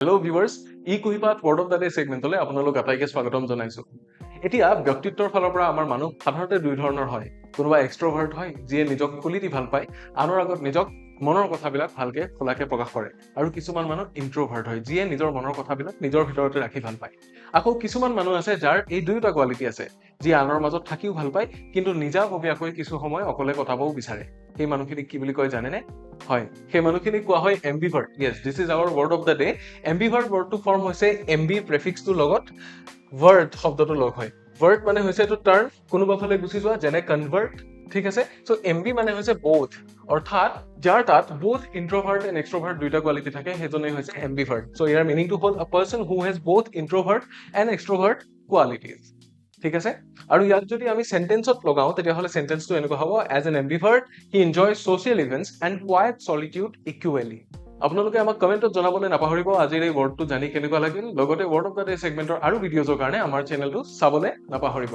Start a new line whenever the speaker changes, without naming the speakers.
Hello' viewers, ই কুহিপাত word of the day ছেগমেণ্টলৈ আপোনালোক আটাইকে স্বাগতম জনাইছোঁ। এতিয়া ব্যক্তিত্বৰ ফালৰ পৰা আমাৰ মানুহ সাধাৰণতে দুই ধৰণৰ হয়। কোনোবা এক্সট্ৰভাৰ্ট হয়, যিয়ে নিজক খুলি দি ভাল পায়, আনৰ আগত নিজক মনৰ কথাবিলাক ভালকে খোলাকে প্ৰকাশ কৰে। আৰু কিছুমান মানুহ ইন্ট্ৰভাৰ্ট হয়, যিয়ে নিজৰ মনৰ কথাবিলাক নিজৰ ভিতৰতে ৰাখি ভাল পায়। আকৌ কিছুমান মানুহ আছে যাৰ এই দুয়োটা কোৱালিটি আছে, যি আনৰ মাজত থাকিও ভাল পায়, কিন্তু নিজাববীয়াকৈ কিছু সময় অকলে কটাবও বিচাৰে। সেই মানুহখিনিক কি বুলি কয় জানেনে? হয়, সেই মানুহখিনিক কোৱা হয় ambivert. Yes, this is our word of the day. Ambivert ৱৰ্ডটো ফৰ্ম হৈছে এমবি প্ৰেফিক্সটোৰ লগত ভাৰ্ট শব্দটো লগ হয়। ভাৰ্ট মানে হৈছে এইটো টাৰ্ম কোনোবা ফালে গুচি যোৱা, যেনে কনভাৰ্ট, ঠিক আছে। চ' এমবি মানে হৈছে বোথ, অৰ্থাৎ যাৰ তাত বোথ ইন্ট্ৰভাৰ্ট এণ্ড এক্সট্ৰভাৰ্ট দুইটা কোৱালিটি থাকে, সেইজনেই হৈছে এম্বিভাৰ্ট। চ' ইয়াৰ মিনিংটো হ'ল আ person who has both introvert and extrovert qualities, ঠিক আছে। আৰু ইয়াক যদি আমি সেন্টেন্সত লগাও, তেতিয়াহ'লে সেন্টেন্সটো এনেকুৱা হ'ব, as an ambivert he enjoys social events and quiet solitude equally. আপোনালোকে আমাক কমেণ্টত জনাবলৈ নাপাহৰিব আজিৰ এই ৱৰ্ডটো জানি কেনেকুৱা লাগিল। লগতে ৱৰ্ড অফ দ্য ডে ছেগমেণ্টৰ আৰু ভিডিঅ'জৰ কাৰণে আমাৰ চেনেলটো চাবলৈ নাপাহৰিব।